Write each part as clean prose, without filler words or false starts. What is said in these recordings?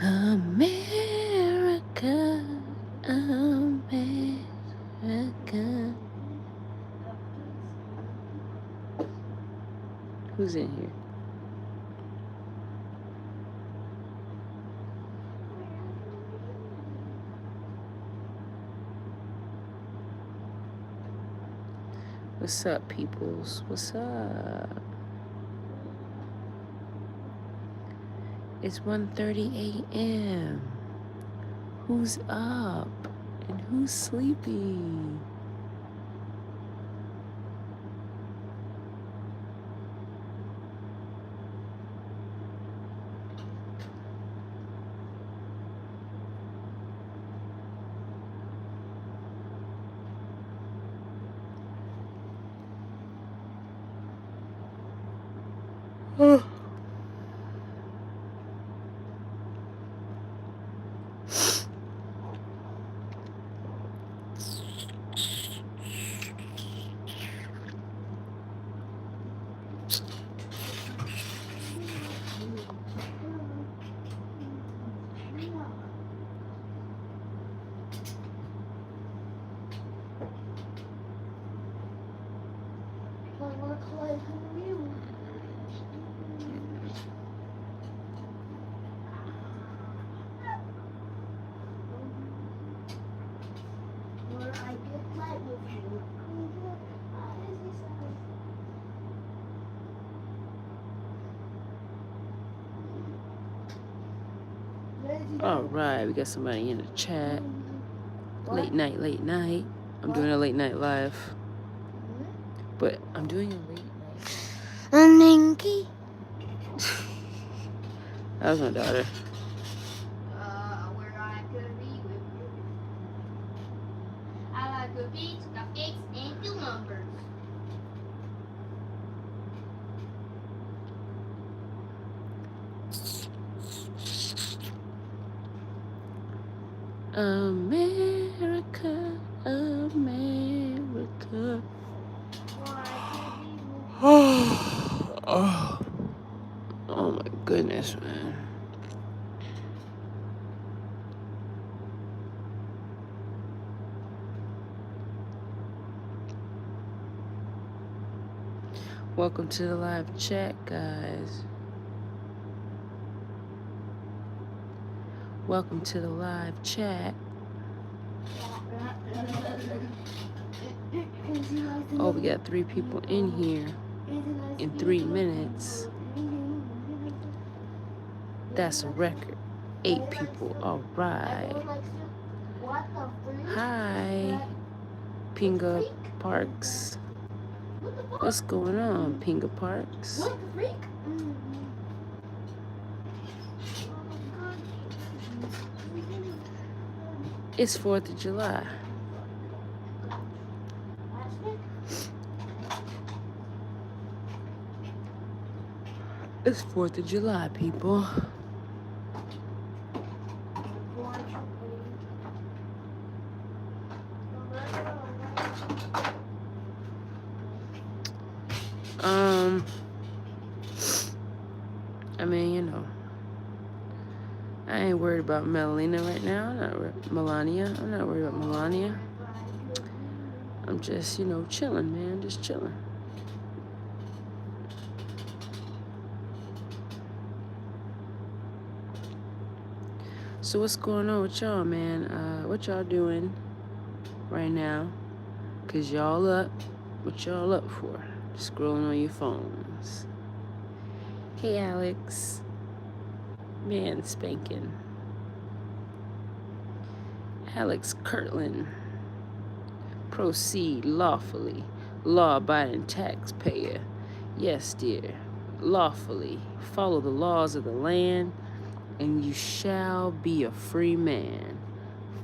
America, America. Who's in here? What's up, peoples? What's up? It's 1:30 a.m. Who's up and who's sleepy? All right, we got somebody in the chat. Late night, late night. I'm doing a late night live. But I'm doing a late night. Ninky. That was my daughter. Where I could be with you. I like cookies, cupcakes, and cucumbers. America, America. Oh my goodness, man. Welcome to the live chat, guys. Welcome to the live chat. Oh, we got 3 people in here in 3 minutes. That's a record. 8 people. All right. Hi, Pinga Parks. What's going on, Pinga Parks? What the freak? It's 4th of July. It's 4th of July, people. I mean, you know, I ain't worried about Melania right now. Melania. I'm not worried about Melania. I'm just, you know, chilling, man. Just chilling. So what's going on with y'all, man? What y'all doing right now? Cause y'all up. What y'all up for? Scrolling on your phones. Hey, Alex. Man spanking. Alex Kirtland. Proceed lawfully. Law-abiding taxpayer. Yes, dear. Lawfully. Follow the laws of the land, and you shall be a free man.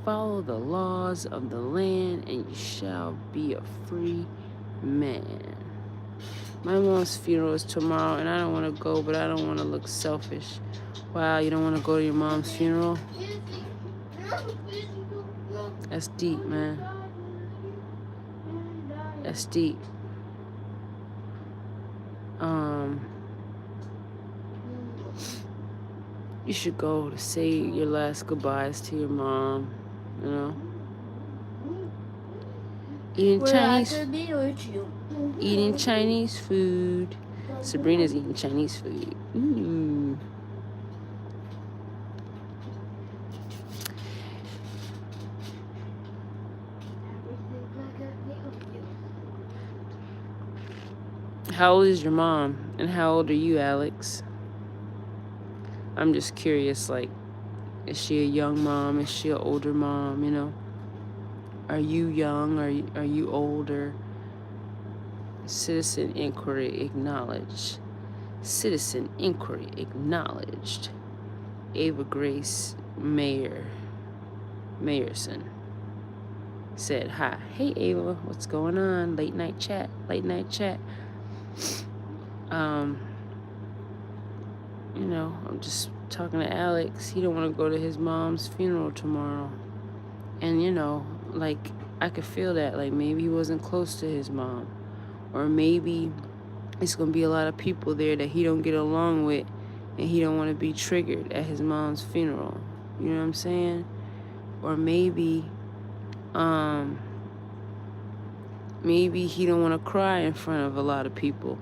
Follow the laws of the land, and you shall be a free man. My mom's funeral is tomorrow, and I don't want to go, but I don't want to look selfish. Wow, you don't want to go to your mom's funeral? That's deep, man. That's deep. You should go to say your last goodbyes to your mom, you know. Eating Where I Chinese, could be with you. eating Chinese food. Sabrina's eating Chinese food. Ooh. How old is your mom? And how old are you, Alex? I'm just curious, like, is she a young mom? Is she an older mom, you know? Are you young? Are you older? Citizen inquiry acknowledged. Citizen inquiry acknowledged. Ava Grace Mayerson said, hi. Hey, Ava, what's going on? Late night chat. You know, I'm just talking to Alex. He don't want to go to his mom's funeral tomorrow. And, you know, like, I could feel that. Like, maybe he wasn't close to his mom. Or maybe it's going to be a lot of people there that he don't get along with. And he don't want to be triggered at his mom's funeral. You know what I'm saying? Or maybe he don't want to cry in front of a lot of people.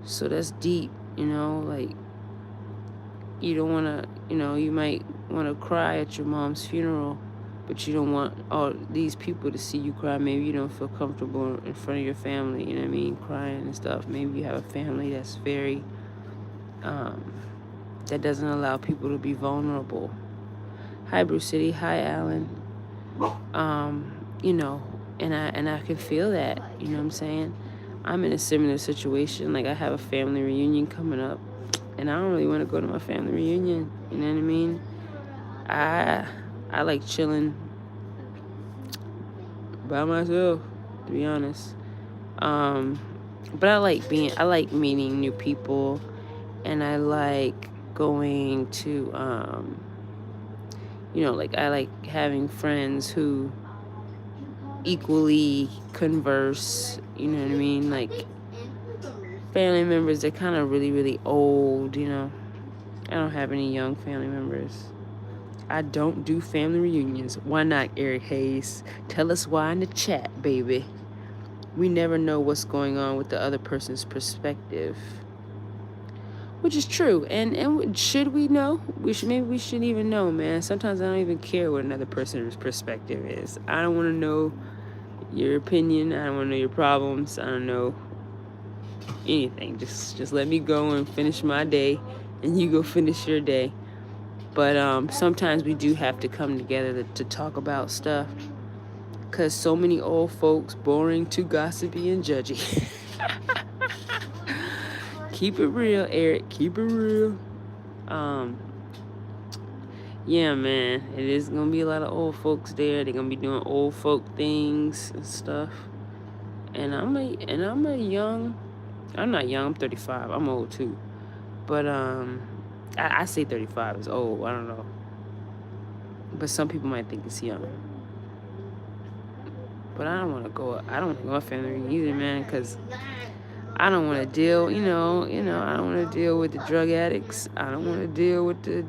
So that's deep, you know, like, you don't want to, you know, you might want to cry at your mom's funeral, but you don't want all these people to see you cry. Maybe you don't feel comfortable in front of your family, you know what I mean, crying and stuff. Maybe you have a family that's very, that doesn't allow people to be vulnerable. Hi, Bruce City. Hi, Alan. You know, and I can feel that, you know what I'm saying? I'm in a similar situation. Like, I have a family reunion coming up, and I don't really want to go to my family reunion, you know what I mean? I like chilling by myself, to be honest. But I like meeting new people, and I like going to, you know, like, I like having friends who equally converse, you know what I mean? Like, family members, they're kind of really, really old, you know. I don't have any young family members. I don't do family reunions. Why not, Eric Hayes? Tell us why in the chat, baby. We never know what's going on with the other person's perspective. Which is true. And should we know? Maybe we shouldn't even know, man. Sometimes I don't even care what another person's perspective is. I don't want to know your opinion. I don't want to know your problems. I don't know anything. Just let me go and finish my day, and you go finish your day. But sometimes we do have to come together to talk about stuff, because so many old folks, boring, too gossipy, and judgy. Keep it real, Eric. Keep it real. Yeah, man. It is going to be a lot of old folks there. They're going to be doing old folk things and stuff. And I'm not young, I'm 35. I'm old too. But I say 35 is old. I don't know. But some people might think it's young. But I don't want to go to my family reunion either, man, because I don't want to deal, I don't want to deal with the drug addicts. I don't want to deal with the,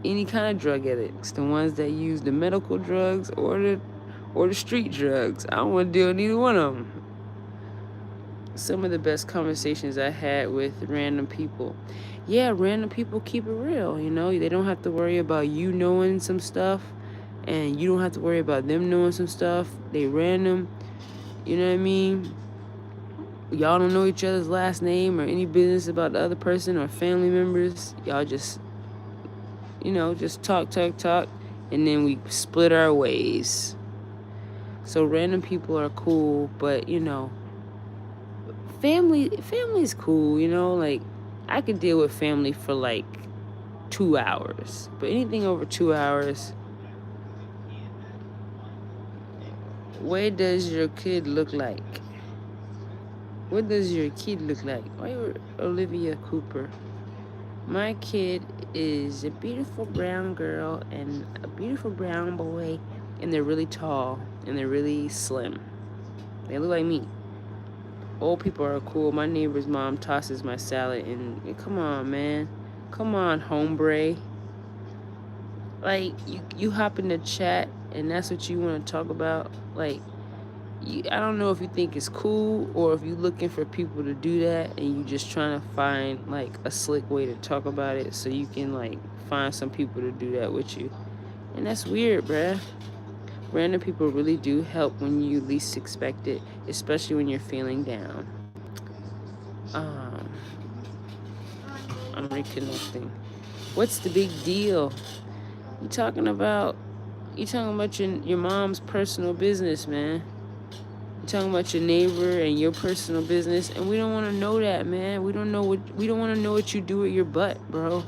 any kind of drug addicts, the ones that use the medical drugs or the street drugs. I don't want to deal with either one of them. Some of the best conversations I had with random people. Yeah, random people keep it real, They don't have to worry about you knowing some stuff, and you don't have to worry about them knowing some stuff. They random, you know what I mean? Y'all don't know each other's last name or any business about the other person or family members. Y'all just, just talk, and then we split our ways. So random people are cool, but, family's cool, like, I could deal with family for like 2 hours, but anything over 2 hours. What does your kid look like? What does your kid look like? Olivia Cooper. My kid is a beautiful brown girl and a beautiful brown boy, and they're really tall and they're really slim. They look like me. Old people are cool. My neighbor's mom tosses my salad, and come on, man. Come on, hombre. Like, you hop in the chat and that's what you want to talk about. Like, I don't know if you think it's cool or if you're looking for people to do that and you just trying to find like a slick way to talk about it so you can like find some people to do that with you. And that's weird, bruh. Random people really do help when you least expect it, especially when you're feeling down. Um, I'm reconnecting. What's the big deal? You talking about your mom's personal business, man. You talking about your neighbor and your personal business, and we don't want to know that, man. We don't want to know what you do with your butt, bro.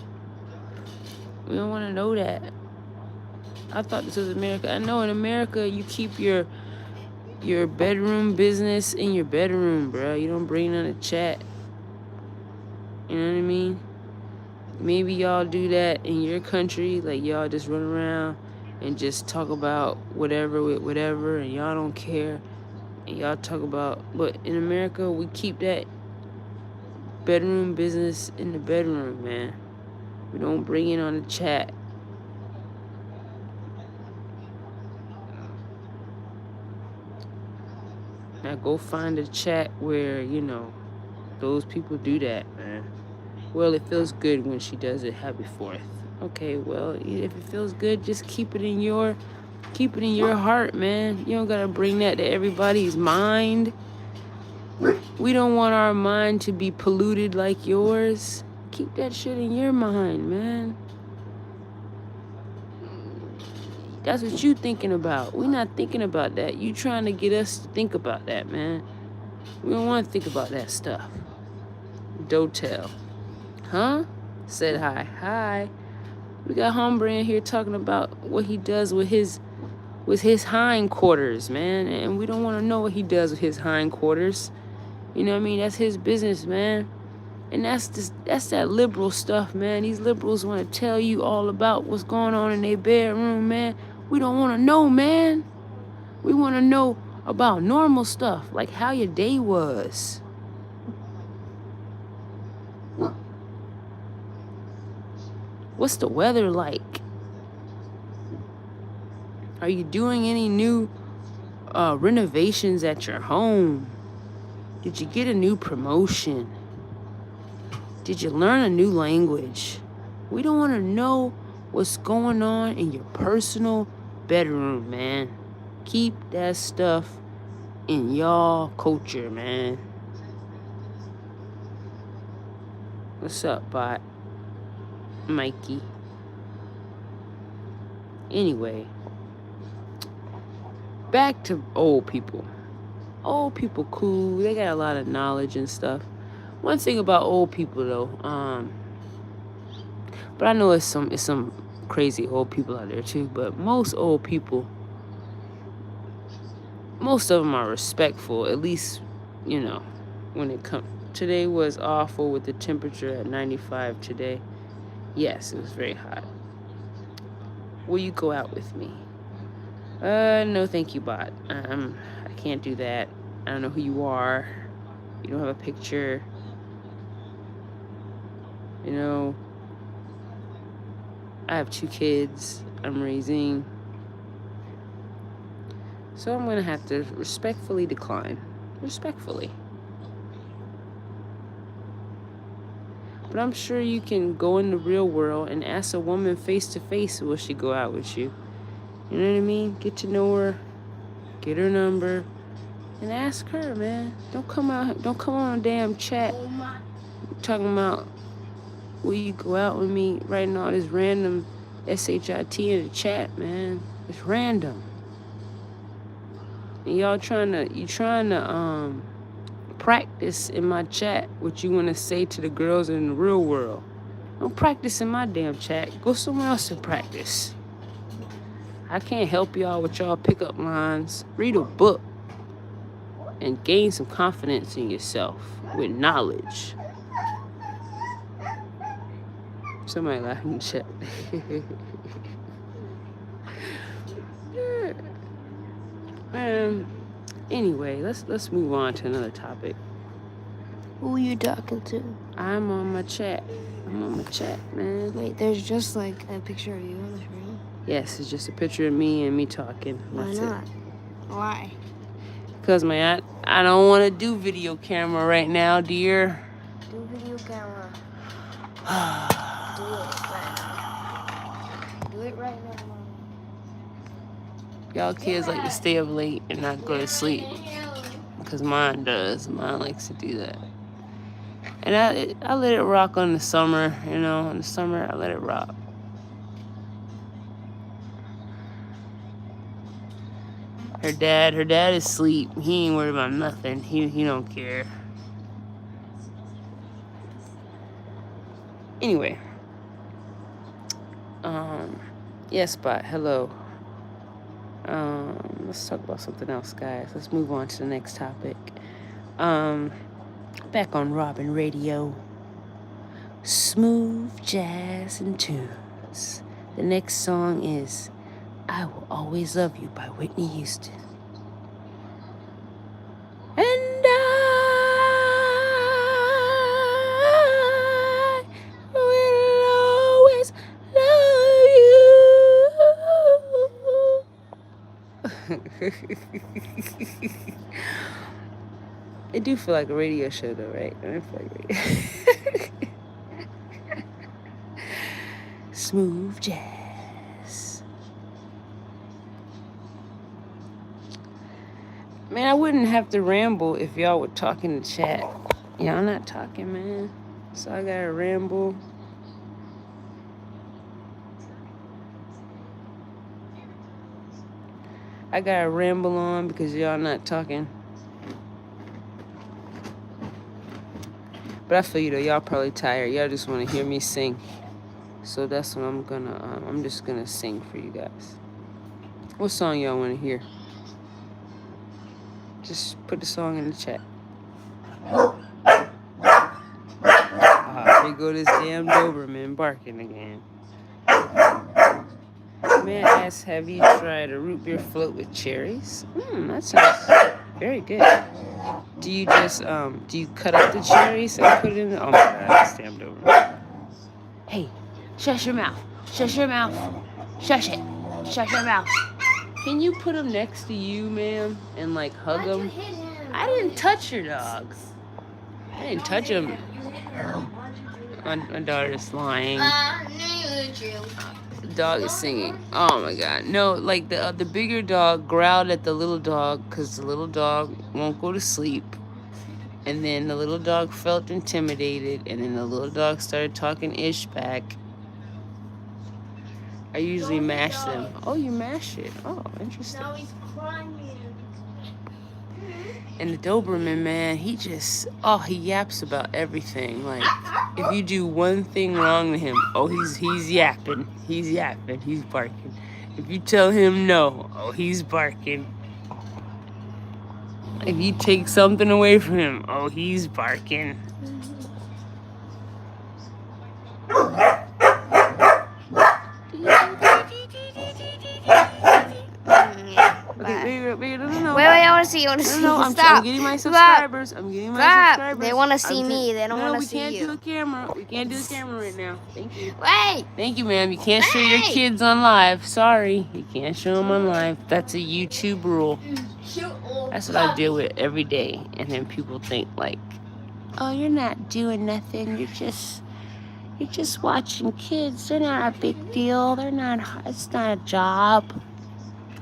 We don't want to know that. I thought this was America. I know in America you keep your bedroom business in your bedroom, bro. You don't bring it on the chat. You know what I mean? Maybe y'all do that in your country, like y'all just run around and just talk about whatever with whatever, and y'all don't care. And y'all talk about, but in America, we keep that bedroom business in the bedroom, man. We don't bring it on the chat. Now go find a chat where, those people do that, man. Well, it feels good when she does it. Happy 4th. Okay, well, if it feels good, just keep it in your heart, man. You don't gotta bring that to everybody's mind. We don't want our mind to be polluted like yours. Keep that shit in your mind, man. That's what you thinking about. We not thinking about that. You trying to get us to think about that, man. We don't want to think about that stuff. Dotel. Huh? Said hi. Hi. We got Hombre in here talking about what he does with his hindquarters, man. And we don't want to know what he does with his hindquarters. You know what I mean? That's his business, man. And that's that liberal stuff, man. These liberals want to tell you all about what's going on in their bedroom, man. We don't want to know, man. We want to know about normal stuff, like how your day was. What's the weather like? Are you doing any new renovations at your home? Did you get a new promotion? Did you learn a new language? We don't want to know what's going on in your personal bedroom, man. Keep that stuff in y'all culture, man. What's up, bot? Mikey. Anyway, back to old people. Old people cool. They got a lot of knowledge and stuff. One thing about old people though, but I know it's some crazy old people out there too, but most old people, most of them are respectful, at least, when it comes. Today was awful with the temperature at 95 today. Yes, it was very hot. Will you go out with me? No thank you, bot. I can't do that. I don't know who you are. You don't have a picture. I have 2 kids I'm raising. So I'm gonna have to respectfully decline. Respectfully. But I'm sure you can go in the real world and ask a woman face to face will she go out with you. You know what I mean? Get to know her, get her number, and ask her, man. Don't come on a damn chat talking about will you go out with me, writing all this random SHIT in the chat, man. It's random. And you trying to practice in my chat what you want to say to the girls in the real world. Don't practice in my damn chat. Go somewhere else and practice. I can't help y'all with y'all pickup lines. Read a book and gain some confidence in yourself with knowledge. Somebody laughing in the chat. Anyway, let's move on to another topic. Who are you talking to? I'm on my chat. I'm on my chat, man. Wait, there's just like a picture of you on the screen. Yes, it's just a picture of me and me talking. Why That's not? it. Why? Because, man, I don't want to do video camera right now, dear. Do video camera. Do it right now. Y'all kids like to stay up late and not go to sleep. Because mine does. Mine likes to do that. And I let it rock on the summer, you know. In the summer, I let it rock. Her dad is asleep. He ain't worried about nothing. He don't care. Anyway. Yes, Spot. Hello. Let's talk about something else, guys. Let's move on to the next topic. Back on Robin Radio. Smooth jazz and tunes. The next song is I Will Always Love You by Whitney Houston. And I will always love you. It do feel like a radio show though, right? I feel like radio. Smooth jazz. Man, I wouldn't have to ramble if y'all would talk in the chat. Y'all not talking, man. So I gotta ramble. I gotta ramble on because y'all not talking. But I feel you though, y'all probably tired. Y'all just want to hear me sing. So that's what I'm gonna, I'm just gonna sing for you guys. What song y'all want to hear? Just put the song in the chat. Here go this damn Doberman barking again. Man asks, have you tried a root beer float with cherries? That sounds very good. Do you just, do you cut up the cherries and put it in the, oh my God, this damn Doberman. Hey, shush your mouth. Shush your mouth. Shush it. Shush your mouth. Can you put them next to you, ma'am, and like hug them? I didn't touch your dogs. I didn't touch them. My daughter's lying. The dog is singing. Oh my God. No, like the bigger dog growled at the little dog because the little dog won't go to sleep. And then the little dog felt intimidated, and then the little dog started talking ish back. I usually mash them. Oh, you mash it. Oh, interesting. Now he's crying. And the Doberman, man, he just, he yaps about everything. Like, if you do one thing wrong to him, he's yapping. He's yapping. He's barking. If you tell him no, he's barking. If you take something away from him, he's barking. Wait, I want to see. I'm getting my subscribers. I'm getting my subscribers. They want to see me. They don't want to see you. We can't do a camera. We can't do a camera right now. Thank you. Wait. Thank you, ma'am. You can't show your kids on live. Sorry. You can't show them on live. That's a YouTube rule. That's what I deal with every day. And then people think like, oh, you're not doing nothing. You're just watching kids. They're not a big deal. It's not a job.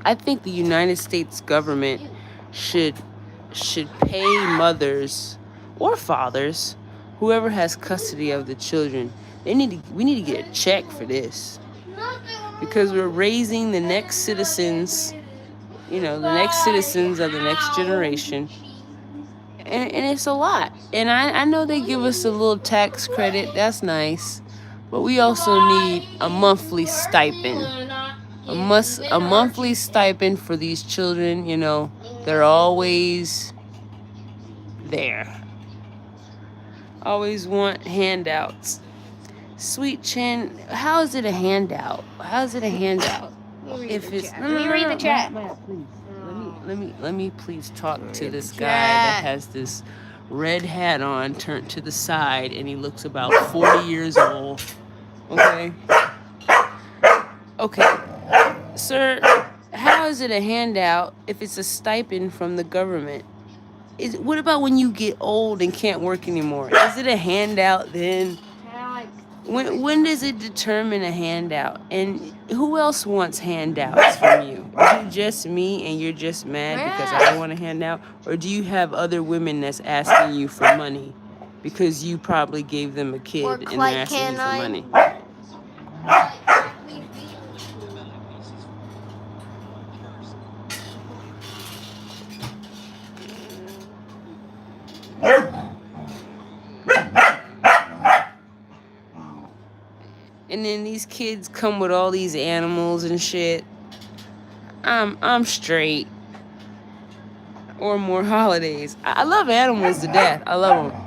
I think the United States government should pay mothers or fathers, whoever has custody of the children. We need to get a check for this, because we're raising the next citizens, the next citizens of the next generation, and it's a lot. And I know they give us a little tax credit. That's nice, but we also need a monthly stipend. A monthly stipend for these children, they're always there. Always want handouts. Sweet Chin, how is it a handout? If it's Let me read the chat. Matt, please. Let me please talk to this guy that has this red hat on, turned to the side, and he looks about 40 years old. Okay? Okay. Sir, how is it a handout if it's a stipend from the government? What about when you get old and can't work anymore? Is it a handout then? When does it determine a handout? And who else wants handouts from you? Is it just me and you're just mad because I don't want a handout? Or do you have other women that's asking you for money because you probably gave them a kid and they're asking you for money? And then these kids come with all these animals and shit. I'm straight. Or more holidays. I love animals to death. I love them.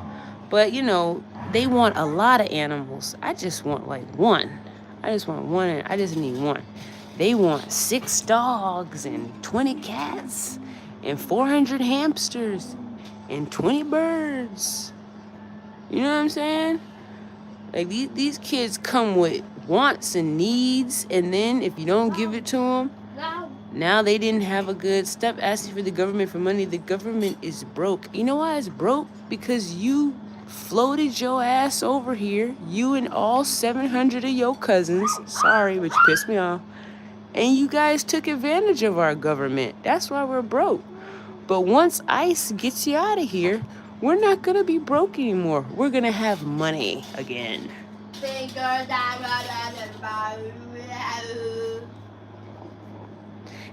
But, you know, they want a lot of animals. I just want like one. I just want one and I just need one. They want 6 dogs and 20 cats and 400 hamsters and 20 birds. You know what I'm saying? Like, these kids come with wants and needs, and then if you don't give it to them, now they didn't have a good step asking for the government for money. The government is broke. You know why it's broke? Because you floated your ass over here, you and all 700 of your cousins, sorry, but you pissed me off, and you guys took advantage of our government. That's why we're broke. But once ICE gets you out of here, we're not going to be broke anymore. We're going to have money again.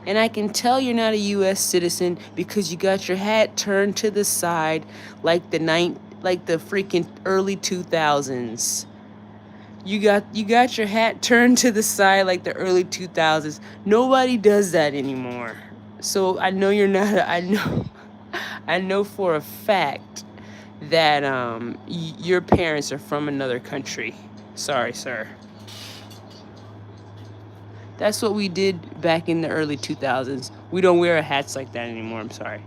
And I can tell you're not a U.S. citizen because you got your hat turned to the side like the freaking early 2000s. You got your hat turned to the side like the early 2000s. Nobody does that anymore. So I know you're not. I know for a fact that your parents are from another country. Sorry, sir. That's what we did back in the early 2000s. We don't wear hats like that anymore. I'm sorry.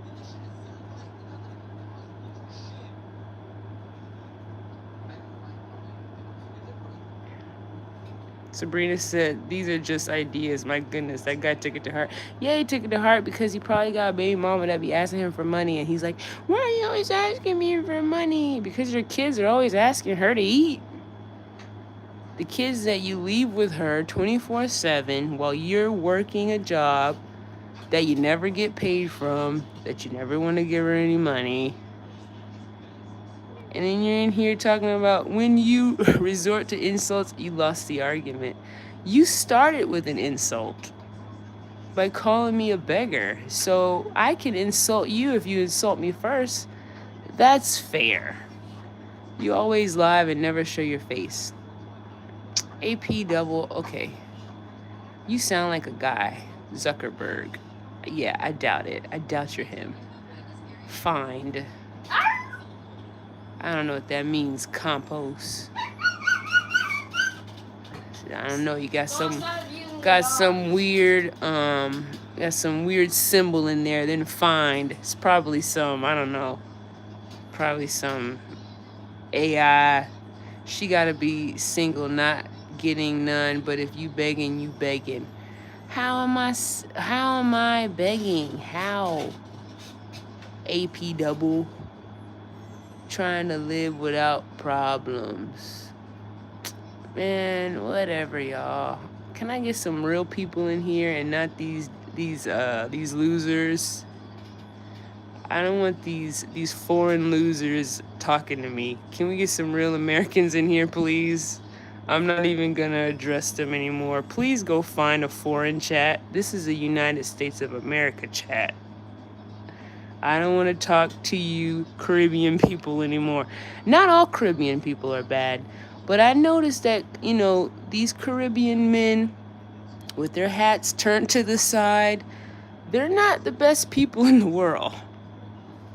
Sabrina said, these are just ideas. My goodness, that guy took it to heart. Yeah, he took it to heart because he probably got a baby mama that be asking him for money. And he's like, why are you always asking me for money? Because your kids are always asking her to eat. The kids that you leave with her 24/7 while you're working a job that you never get paid from, that you never want to give her any money. And then you're in here talking about when you resort to insults, you lost the argument. You started with an insult by calling me a beggar. So I can insult you if you insult me first. That's fair. You always lie and never show your face. AP double, okay. You sound like a guy, Zuckerberg. Yeah, I doubt it. I doubt you're him. Find. I don't know what that means. Compost. I don't know. You got some weird symbol in there. Then find. It's probably some, I don't know. Probably some AI. She gotta be single, not getting none. But if you begging, you begging. How am I begging? How? AP double. Trying to live without problems. Man, whatever, y'all. Can I get some real people in here and not these losers? I don't want these foreign losers talking to me. Can we get some real Americans in here, please? I'm not even gonna address them anymore. Please go find a foreign chat. This is a United States of America chat. I don't want to talk to you Caribbean people anymore. Not all Caribbean people are bad, but I noticed that, you know, these Caribbean men with their hats turned to the side, they're not the best people in the world.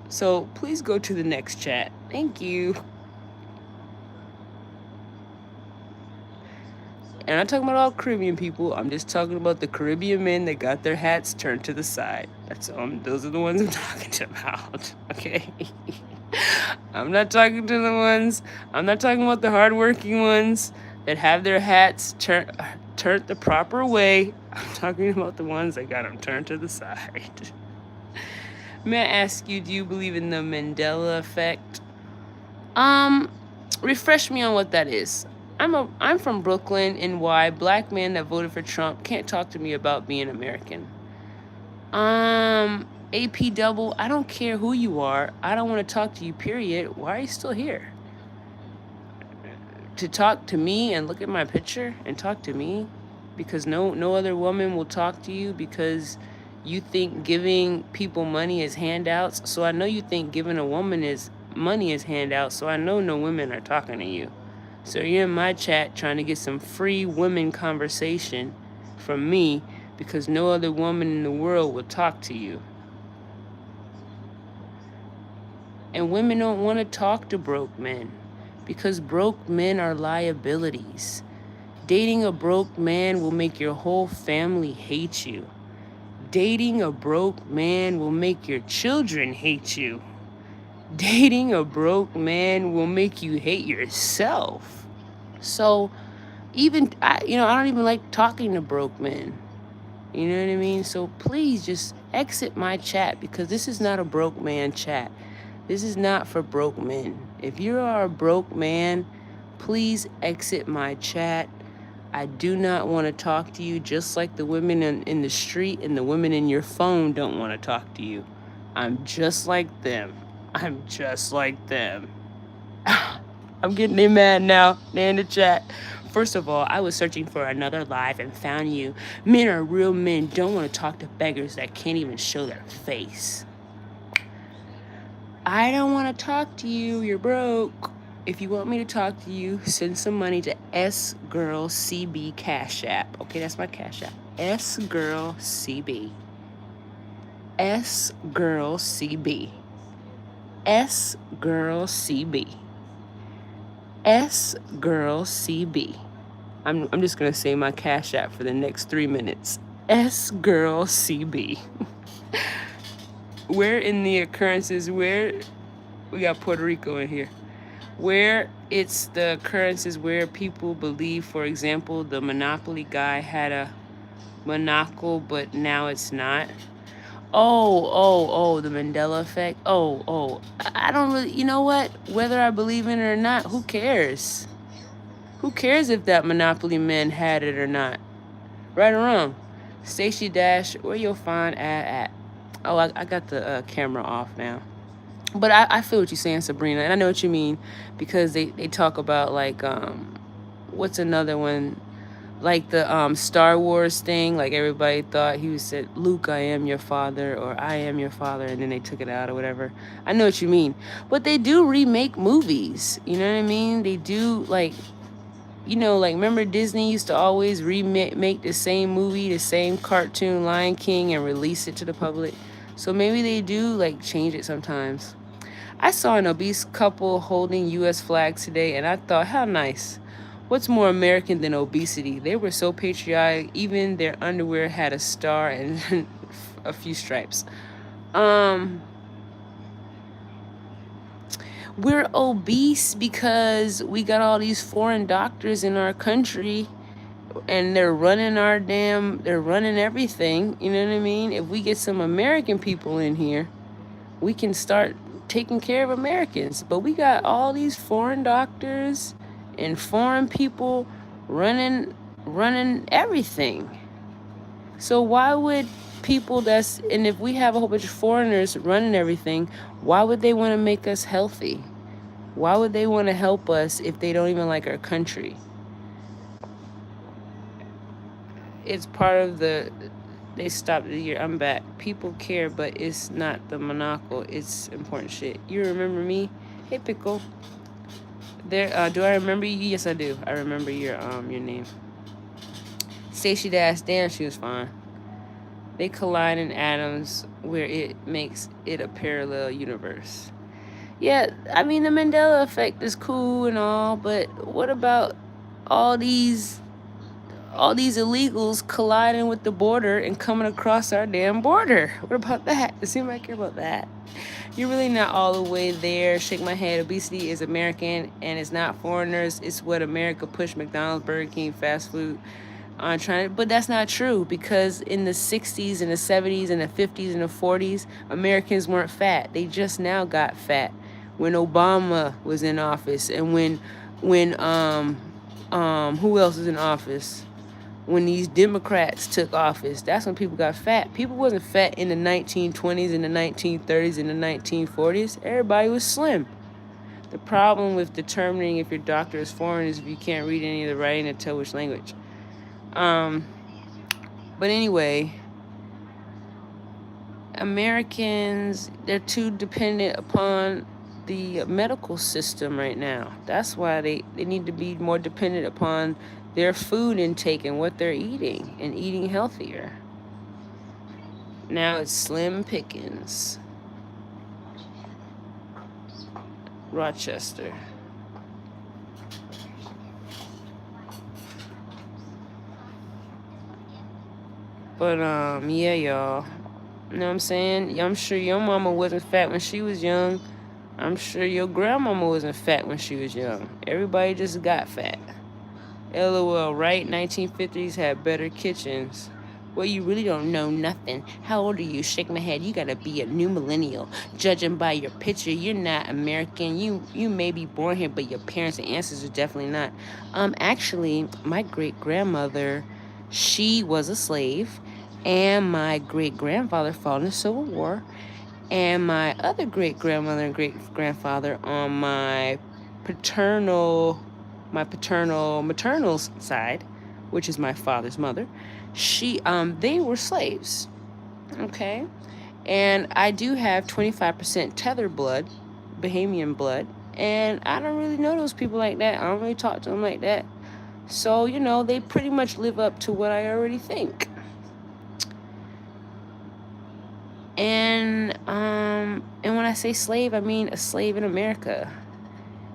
So please go to the next chat. Thank you. And I'm not talking about all Caribbean people. I'm just talking about the Caribbean men that got their hats turned to the side. Those are the ones I'm talking about. Okay. I'm not talking to the ones. I'm not talking about the hardworking ones that have their hats turned the proper way. I'm talking about the ones that got them turned to the side. May I ask you, do you believe in the Mandela effect? Refresh me on what that is. I'm from Brooklyn, and why black man that voted for Trump can't talk to me about being American. AP double, I don't care who you are. I don't want to talk to you, period. Why are you still here? To talk to me and look at my picture and talk to me? Because no other woman will talk to you because you think giving people money is handouts. So I know you think giving a woman is money is handouts. So I know no women are talking to you. So you're in my chat trying to get some free women conversation from me because no other woman in the world will talk to you. And women don't want to talk to broke men because broke men are liabilities. Dating a broke man will make your whole family hate you. Dating a broke man will make your children hate you. Dating a broke man will make you hate yourself. So I don't even like talking to broke men. You know what I mean? So please just exit my chat because this is not a broke man chat. This is not for broke men. If you are a broke man, please exit my chat. I do not want to talk to you, just like the women in the street and the women in your phone don't want to talk to you. I'm just like them. I'm just like them. I'm getting they mad now. They're in the chat. First of all, I was searching for another live and found you. Men are real men. Don't want to talk to beggars that can't even show their face. I don't want to talk to you. You're broke. If you want me to talk to you, send some money to SGirlCB Cash App. Okay, that's my Cash App. SGirlCB. SGirlCB. SGirlCB. SGirlCB. I'm just going to say my Cash App for the next 3 minutes. SGirlCB. Where in the occurrences, where we got Puerto Rico in here, where it's the occurrences where people believe, for example, the Monopoly guy had a monocle, but now it's not. Oh, the Mandela effect. I don't really, you know what? Whether I believe in it or not, who cares? Who cares if that Monopoly man had it or not? Right or wrong? Stacey Dash, where you'll find at. Oh, I got the camera off now. But I feel what you're saying, Sabrina, and I know what you mean because they talk about like what's another one, like the Star Wars thing. Like everybody thought he said, "Luke, I am your father," or "I am your father," and then they took it out or whatever. I know what you mean, but they do remake movies. You know what I mean? They do like. Like remember Disney used to always remake the same movie, the same cartoon, Lion King, and release it to the public. So maybe they do like change it sometimes. I saw an obese couple holding U.S. flags today, and I thought, how nice. What's more American than obesity? They were so patriotic. Even their underwear had a star and a few stripes. We're obese because we got all these foreign doctors in our country and they're running they're running everything. You know what I mean? If we get some American people in here, we can start taking care of Americans. But we got all these foreign doctors and foreign people running everything. So why would people and if we have a whole bunch of foreigners running everything, why would they want to make us healthy? Why would they want to help us if they don't even like our country? It's part of they stopped the year. I'm back. People care, but it's not the monocle. It's important shit. You remember me? Hey, Pickle. There. Do I remember you? Yes, I do. I remember your name. Stacey Dash. Damn, she was fine. They collide in atoms where it makes it a parallel universe. Yeah, I mean, the Mandela effect is cool and all, but what about all these all these illegals colliding with the border and coming across our damn border. What about that? Does anybody care about that? You're really not all the way there. Shake my head. Obesity is American and it's not foreigners. It's what America pushed McDonald's, Burger King, fast food on trying to, but that's not true, because in the 60s and the 70s and the 50s and the 40s, Americans weren't fat. They just now got fat when Obama was in office, and when who else was in office? When these Democrats took office, that's when people got fat. People wasn't fat in the 1920s, in the 1930s, in the 1940s. Everybody was slim. The problem with determining if your doctor is foreign is if you can't read any of the writing and tell which language. But anyway, Americans, they're too dependent upon the medical system right now. That's why they need to be more dependent upon their food intake and what they're eating, and eating healthier. Now it's slim pickings. Rochester. But yeah, y'all. You know what I'm saying? I'm sure your mama wasn't fat when she was young. I'm sure your grandmama wasn't fat when she was young. Everybody just got fat. LOL, right? 1950s had better kitchens. Well, you really don't know nothing. How old are you? Shake my head. You gotta be a new millennial. Judging by your picture, you're not American. You may be born here, but your parents and ancestors are definitely not. Actually, my great-grandmother, she was a slave, and my great-grandfather fought in the Civil War, and my other great-grandmother and great-grandfather on my maternal side, which is my father's mother, they were slaves. Okay? And I do have 25% tether blood, Bahamian blood, and I don't really know those people like that. I don't really talk to them like that. So, you know, they pretty much live up to what I already think. And when I say slave, I mean a slave in America.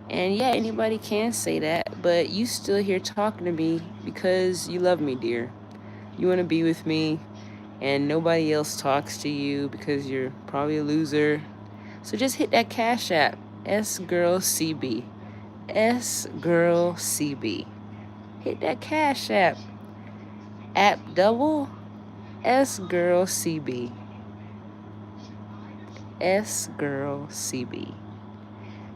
And yeah, anybody can say that, but you still here talking to me because you love me, dear. You want to be with me, and nobody else talks to you because you're probably a loser. So just hit that Cash App, SGirlCB. SGirlCB. Hit that Cash App. App double, SGirlCB. SGirlCB.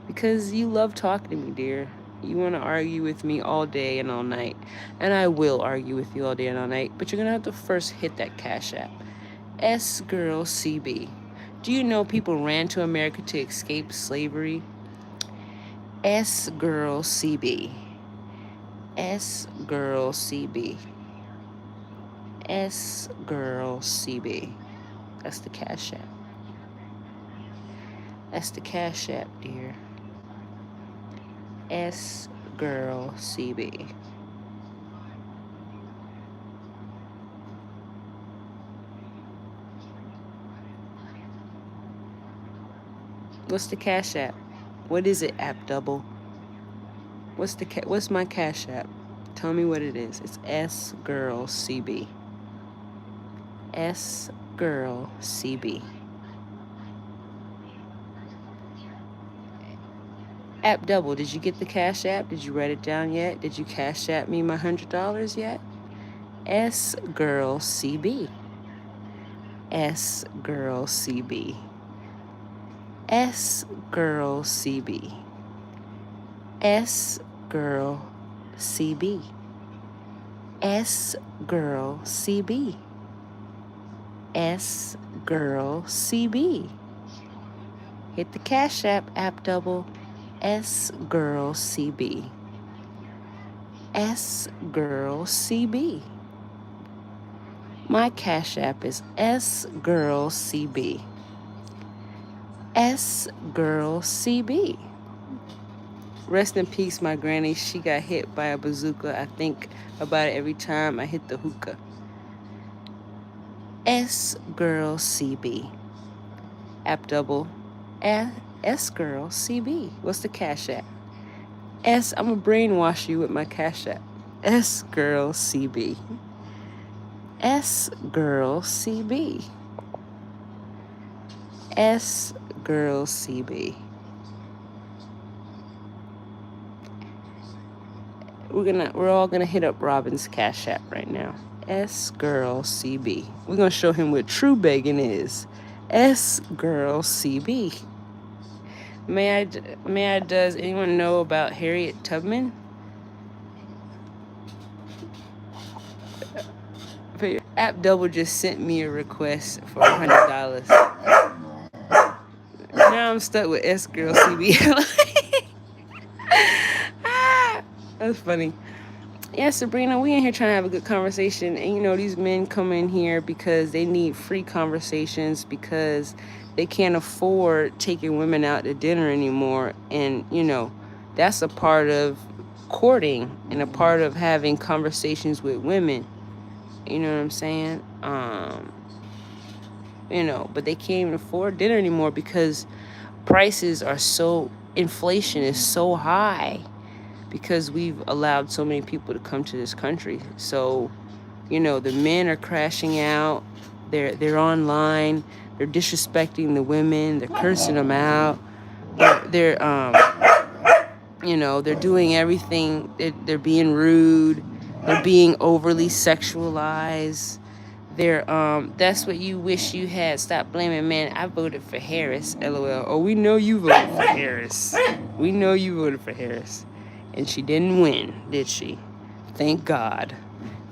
Because you love talking to me, dear. You want to argue with me all day and all night. And I will argue with you all day and all night. But you're going to have to first hit that Cash App. SGirlCB. Do you know people ran to America to escape slavery? SGirlCB. SGirlCB. SGirlCB. That's the Cash App. That's the Cash App, dear. SGirlCB. What's the Cash App? What is it, App Double? What's my Cash App? Tell me what it is. It's SGirlCB. SGirlCB. App Double, did you get the Cash App? Did you write it down yet? Did you Cash App me my $100 yet? SGirlCB. SGirlCB. SGirlCB. SGirlCB. SGirlCB. SGirlCB. Hit the Cash App Double. SGirlCB. SGirlCB. My Cash App is SGirlCB. SGirlCB. Rest in peace, my granny. She got hit by a bazooka. I think about it every time I hit the hookah. SGirlCB. App Double. SGirlCB. What's the Cash App? I'm gonna brainwash you with my Cash App. S Girl CB. S Girl CB. S Girl CB. We're all gonna hit up Robin's Cash App right now. S Girl CB. We're gonna show him what true begging is. S Girl CB. May I does anyone know about Harriet Tubman? App Double just sent me a request for $100. Now I'm stuck with S Girl CB. That's funny. Yeah, Sabrina, we in here trying to have a good conversation. And, you know, these men come in here because they need free conversations because they can't afford taking women out to dinner anymore. And, you know, that's a part of courting and a part of having conversations with women. You know what I'm saying? You know, but they can't even afford dinner anymore because prices are inflation is so high. Because we've allowed so many people to come to this country. So, you know, the men are crashing out. They're online. They're disrespecting the women. They're cursing them out. They're you know, they're doing everything. They're being rude. They're being overly sexualized. That's what you wish you had. Stop blaming men. I voted for Harris. LOL. Oh, we know you voted for Harris. We know you voted for Harris. And she didn't win, did she? Thank God.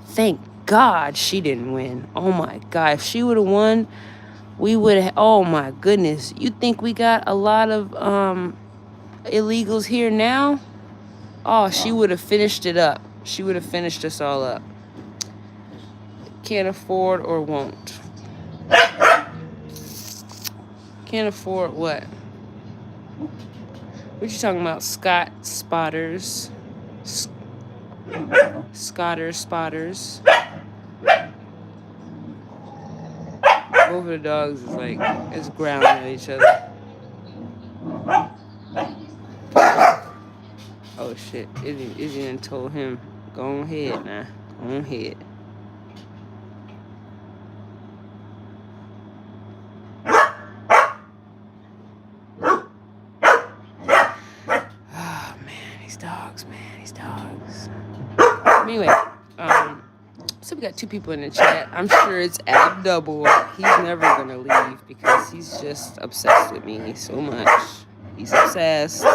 Thank God she didn't win. Oh my God. If she would have won, we would have, oh my goodness. You think we got a lot of illegals here now? Oh, she would have finished it up. She would have finished us all up. Can't afford or won't. Can't afford what? What you talking about? Spotters. Spotters. Both of the dogs is like, it's growling at each other. Oh shit. Izzy done told him, go ahead now. Go ahead. Anyway, so we got 2 people in the chat. I'm sure it's Ab Double. He's never gonna leave because he's just obsessed with me so much. He's obsessed.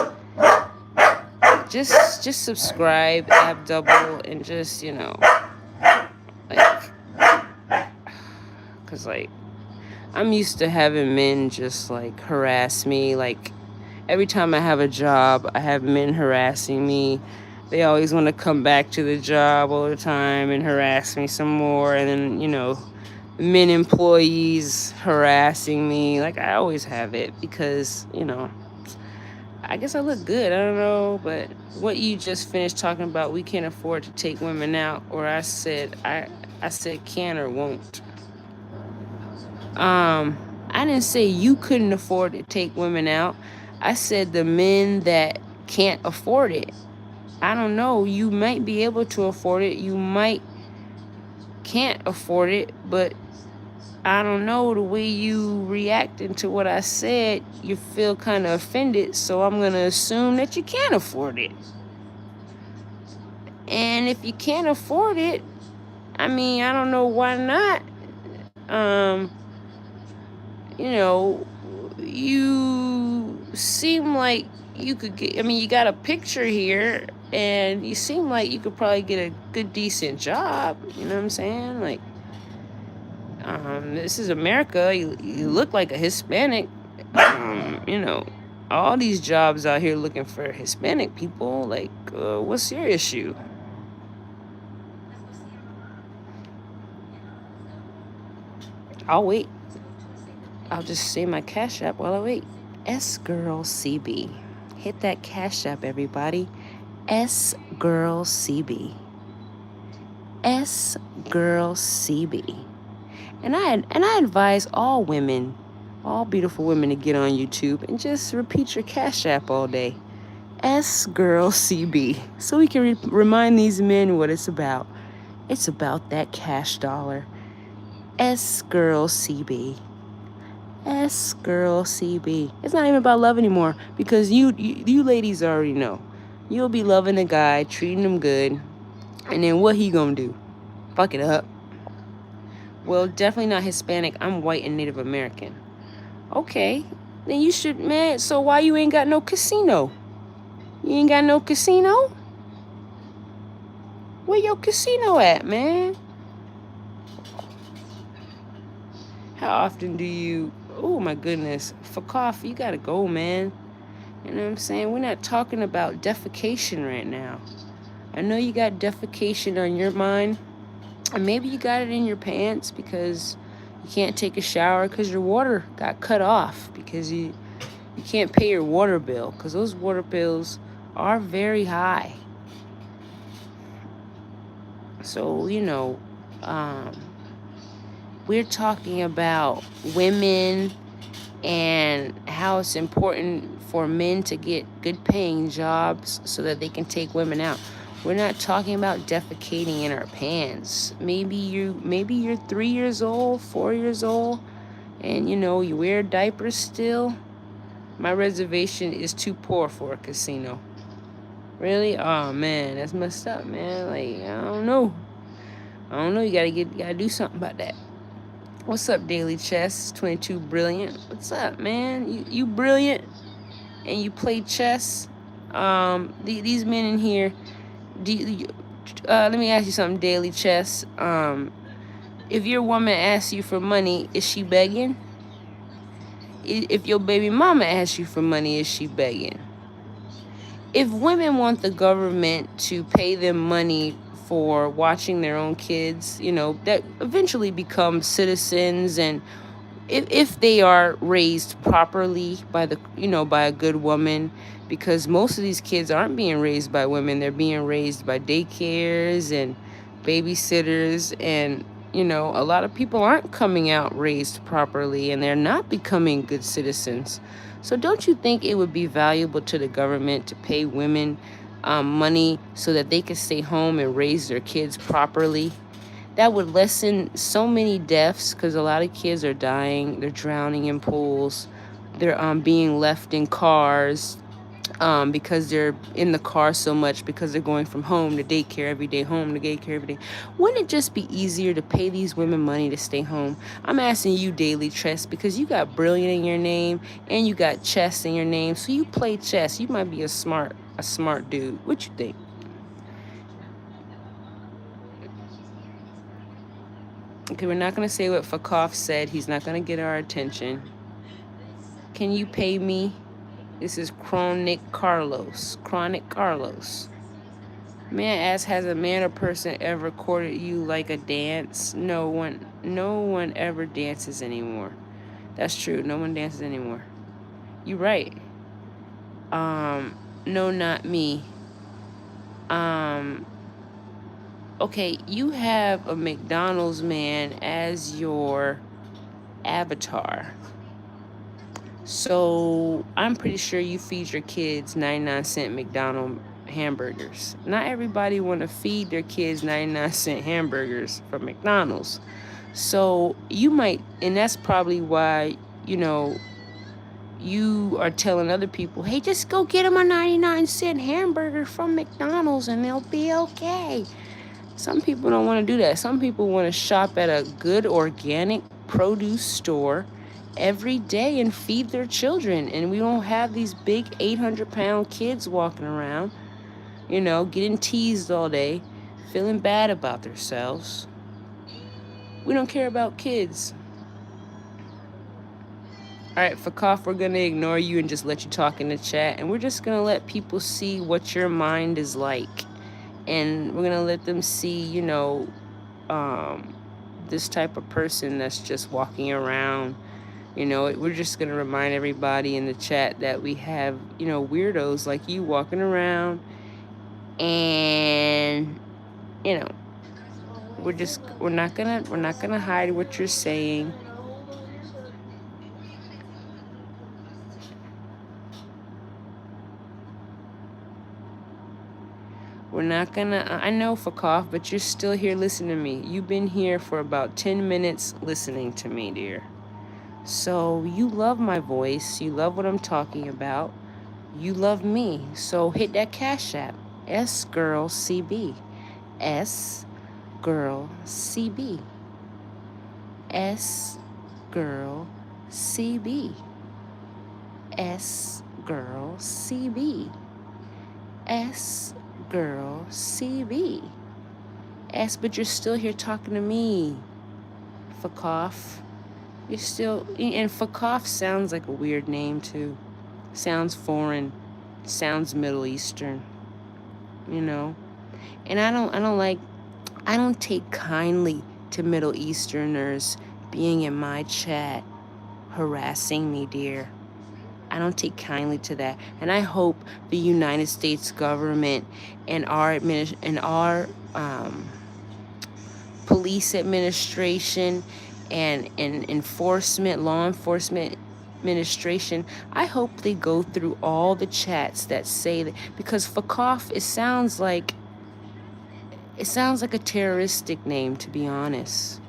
Just subscribe, Ab Double, and just, you know, like, cause like, I'm used to having men just like harass me. Like, every time I have a job, I have men harassing me. They always want to come back to the job all the time and harass me some more. And then, you know, men employees harassing me. Like, I always have it because, you know, I guess I look good. I don't know. But what you just finished talking about, we can't afford to take women out. Or I said can or won't. I didn't say you couldn't afford to take women out. I said the men that can't afford it. I don't know. You might be able to afford it. You might can't afford it. But I don't know. The way you reacting to what I said, you feel kind of offended. So I'm going to assume that you can't afford it. And if you can't afford it, I mean, I don't know why not. You know, you seem like you could get, I mean, you got a picture here. And you seem like you could probably get a good, decent job. You know what I'm saying? Like, this is America. You look like a Hispanic. You know, all these jobs out here looking for Hispanic people. Like, what's your issue? I'll wait. I'll just say my Cash App while I wait. S Girl CB. Hit that Cash App, everybody. S Girl CB. S Girl CB. And I advise all women, all beautiful women, to get on YouTube and just repeat your Cash App all day. S Girl CB. So we can remind these men what it's about. It's about that cash dollar. S Girl CB. S Girl CB. It's not even about love anymore because you ladies already know. You'll be loving a guy, treating him good, and then what he gonna do? Fuck it up. Well, definitely not Hispanic. I'm white and Native American. Okay, then you should, man. So why you ain't got no casino? You ain't got no casino? Where your casino at, man? How often do you... Oh, my goodness. For coffee, you gotta go, man. You know what I'm saying? We're not talking about defecation right now. I know you got defecation on your mind. And maybe you got it in your pants because you can't take a shower because your water got cut off. Because you can't pay your water bill. Because those water bills are very high. So, you know, we're talking about women and how it's important for men to get good paying jobs so that they can take women out. We're not talking about defecating in our pants. Maybe you're 3 years old, 4 years old, and you know you wear diapers still. My reservation is too poor for a casino. Really? Oh man, that's messed up, man. Like I don't know. You gotta do something about that. What's up, Daily Chess 22 Brilliant? What's up, man? You brilliant and you play chess. These men in here. Let me ask you something, Daily Chess. If your woman asks you for money, is she begging? If your baby mama asks you for money, is she begging? If women want the government to pay them money for watching their own kids, you know, that eventually become citizens, and if they are raised properly by by a good woman, because most of these kids aren't being raised by women, they're being raised by daycares and babysitters, and you know, a lot of people aren't coming out raised properly and they're not becoming good citizens. So don't you think it would be valuable to the government to pay women money so that they could stay home and raise their kids properly? That would lessen so many deaths because a lot of kids are dying. They're drowning in pools. They're being left in cars because they're in the car so much because they're going from home to daycare every day, home to daycare every day. Wouldn't it just be easier to pay these women money to stay home? I'm asking you, Daily Chess, because you got brilliant in your name and you got chess in your name. So you play chess. You might be a smart dude. What you think? Okay, we're not going to say what Fakov said. He's not going to get our attention. Can you pay me? This is Chronic Carlos. Man asks, has a man or person ever courted you like a dance? No one ever dances anymore. That's true. No one dances anymore. You're right. No, not me. Okay, you have a McDonald's man as your avatar. So I'm pretty sure you feed your kids 99-cent McDonald's hamburgers. Not everybody want to feed their kids 99-cent hamburgers from McDonald's. So you might, and that's probably why, you know, you are telling other people, hey, just go get them a 99-cent hamburger from McDonald's and they'll be okay. Some people don't want to do that. Some people want to shop at a good organic produce store every day and feed their children. And we don't have these big 800-pound kids walking around, you know, getting teased all day, feeling bad about themselves. We don't care about kids. All right, Fakov, we're going to ignore you and just let you talk in the chat. And we're just going to let people see what your mind is like. And we're going to let them see, you know, this type of person that's just walking around. You know, we're just going to remind everybody in the chat that we have, you know, weirdos like you walking around. And, you know, we're not going to hide what you're saying. We're not gonna, I know for cough, but you're still here listening to me. You've been here for about 10 minutes listening to me, dear. So you love my voice. You love what I'm talking about. You love me. So hit that Cash App. S Girl CB. S Girl CB. S Girl CB. S Girl CB. S Girl CB. S, but you're still here talking to me. For cough. You're still, and for cough sounds like a weird name too. Sounds foreign. Sounds Middle Eastern. You know? And I don't take kindly to Middle Easterners being in my chat harassing me, dear. I don't take kindly to that. And I hope the United States government and our police administration and law enforcement administration, I hope they go through all the chats that say that, because for cough, it sounds like a terroristic name, to be honest.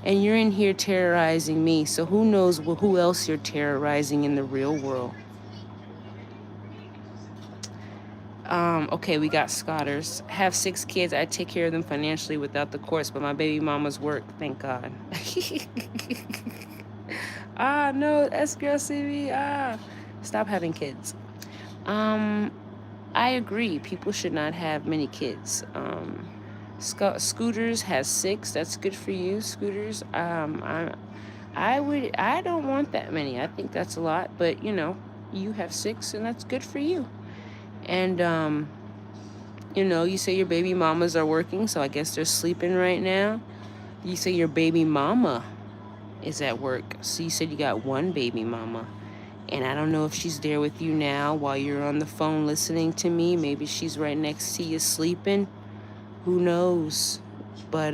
And you're in here terrorizing me, so who knows who else you're terrorizing in the real world. Okay, we got Scotters. Have 6 kids. I take care of them financially without the courts, but my baby mama's work, thank God. No, S-Girl CV. Stop having kids. I agree. People should not have many kids. Scooters has 6. That's good for you, Scooters. I don't want that many. I think that's a lot, but you have 6, and that's good for you. And you say your baby mamas are working, so I guess they're sleeping right now. You say your baby mama is at work, so you said you got 1 baby mama. And I don't know if she's there with you now while you're on the phone listening to me. Maybe she's right next to you sleeping. Who knows? But,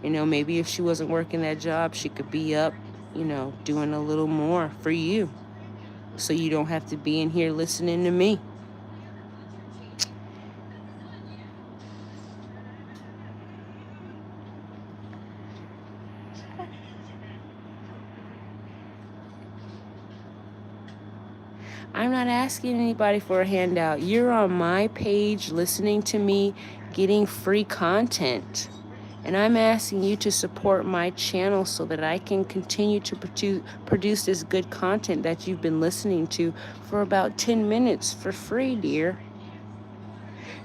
maybe if she wasn't working that job, she could be up, doing a little more for you. So you don't have to be in here listening to me. I'm not asking anybody for a handout. You're on my page listening to me, getting free content. And I'm asking you to support my channel so that I can continue to produce this good content that you've been listening to for about 10 minutes for free, dear.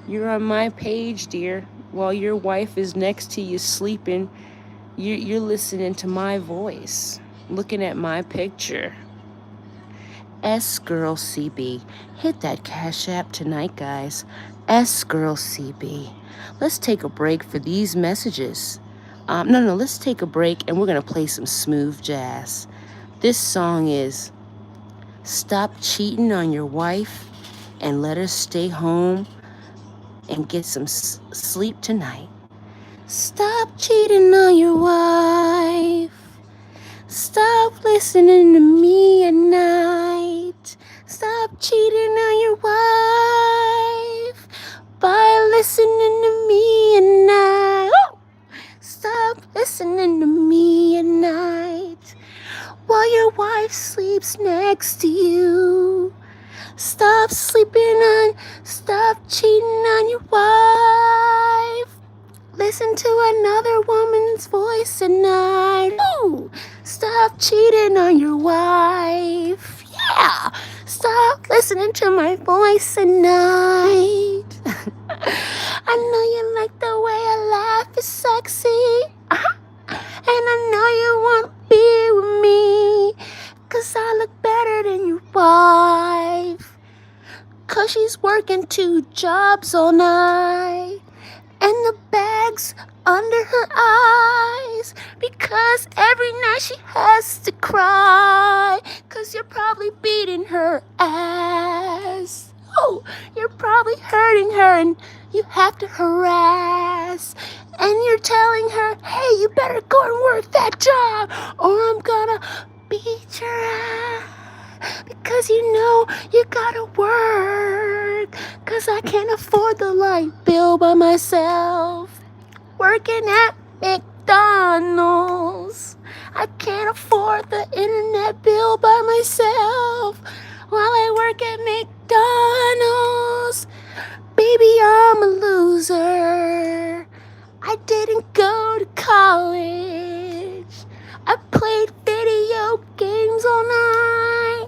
You're on my page, dear. While your wife is next to you sleeping, you're listening to my voice, looking at my picture. S-Girl CB. Hit that Cash App tonight, guys. S-Girl CB. Let's take a break for these messages. Let's take a break and we're going to play some smooth jazz. This song is Stop Cheating on Your Wife and Let Her Stay Home and Get Some Sleep Tonight. Stop cheating on your wife. Stop listening to me at night. Stop cheating on your wife by listening to me at night. Oh! Stop listening to me at night while your wife sleeps next to you. Stop cheating on your wife. Listen to another woman's voice at night. Ooh, stop cheating on your wife. Yeah, stop listening to my voice at night. I know you like the way I laugh, it's sexy. And I know you want to be with me, 'cause I look better than your wife. 'Cause she's working 2 jobs all night. And the bags under her eyes, because every night she has to cry, 'cause you're probably beating her ass. Oh, you're probably hurting her and you have to harass. And you're telling her, hey, you better go and work that job or I'm gonna beat your ass. Because you know you gotta work. work, 'cause I can't afford the light bill by myself. Working at McDonald's, I can't afford the internet bill by myself. While I work at McDonald's, baby, I'm a loser. I didn't go to college. I played video games all night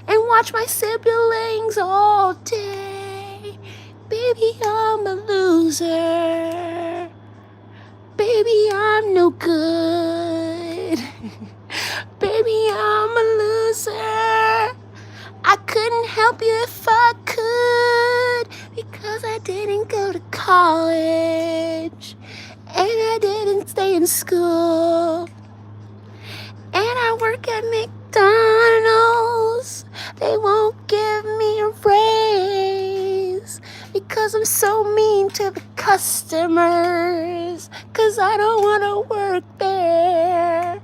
and watched my siblings all day. Baby, I'm a loser. Baby, I'm no good. Baby, I'm a loser. I couldn't help you if I could, because I didn't go to college and I didn't stay in school. And I work at McDonald's. They won't give me a raise because I'm so mean to the customers, 'cause I don't want to work there.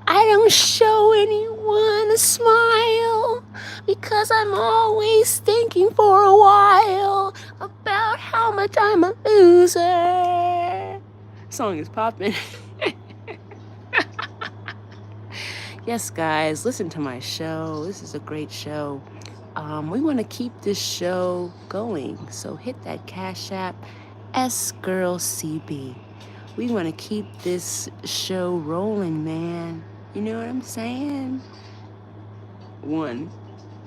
I don't show anyone a smile because I'm always thinking for a while about how much I'm a loser. Song is popping. Yes, guys, listen to my show. This is a great show. We want to keep this show going, so hit that Cash App, SGirlCB. We want to keep this show rolling, man. You know what I'm saying? One,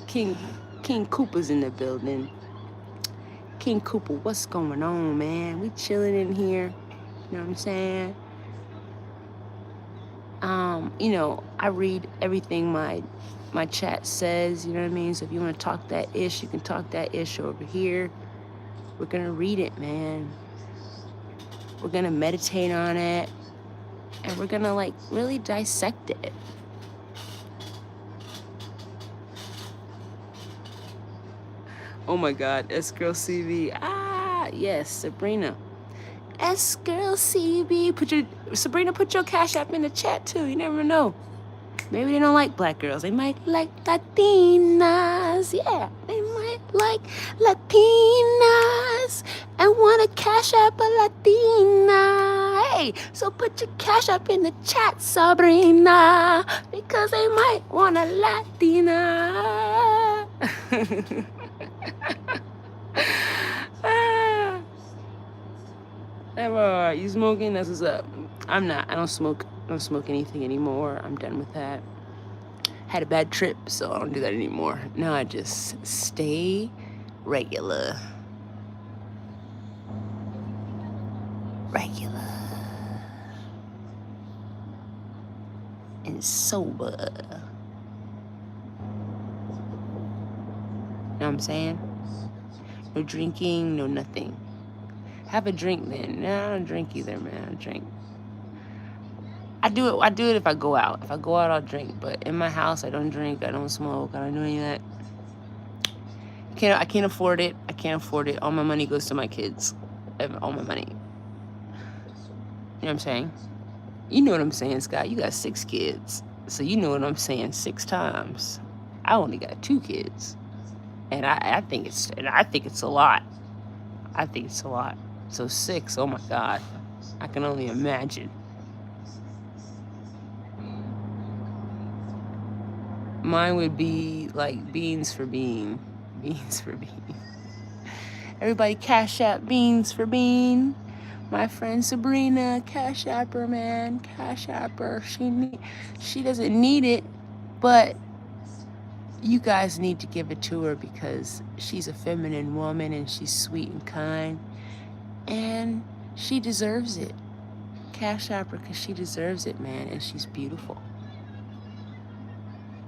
King Koopa's in the building. King Koopa, what's going on, man? We chilling in here. You know what I'm saying? You know, I read everything my chat says, you know what I mean? So if you want to talk that ish, you can talk that ish over here. We're gonna read it, man. We're gonna meditate on it, and we're gonna like really dissect it. Oh my God, SGirlCB. Ah, yes, Sabrina. SGirlCB. Sabrina, put your Cash App in the chat too. You never know. Maybe they don't like black girls. They might like Latinas. Yeah, they might like Latinas and want to Cash App a Latina. Hey, so put your Cash App in the chat, Sabrina, because they might want a Latina. You smoking? That's what's up. I'm not. I don't smoke anything anymore. I'm done with that. Had a bad trip, so I don't do that anymore. Now I just stay regular. And sober. Know what I'm saying? No drinking, no nothing. Have a drink then. No, I don't drink either, man. I don't drink. I do it if I go out. If I go out, I'll drink. But in my house, I don't drink. I don't smoke. I don't do any of that. I can't afford it. I can't afford it. All my money goes to my kids. All my money. You know what I'm saying? You know what I'm saying, Scott. You got 6 kids. So you know what I'm saying 6 times. I only got 2 kids. And I think it's a lot. I think it's a lot. So 6, oh my God. I can only imagine. Mine would be like beans for bean. Beans for bean. Everybody Cash App beans for bean. My friend Sabrina, Cash App her, man. Cash App her. She doesn't need it, but you guys need to give it to her because she's a feminine woman and she's sweet and kind. And she deserves it. Cash App her because she deserves it, man. And she's beautiful.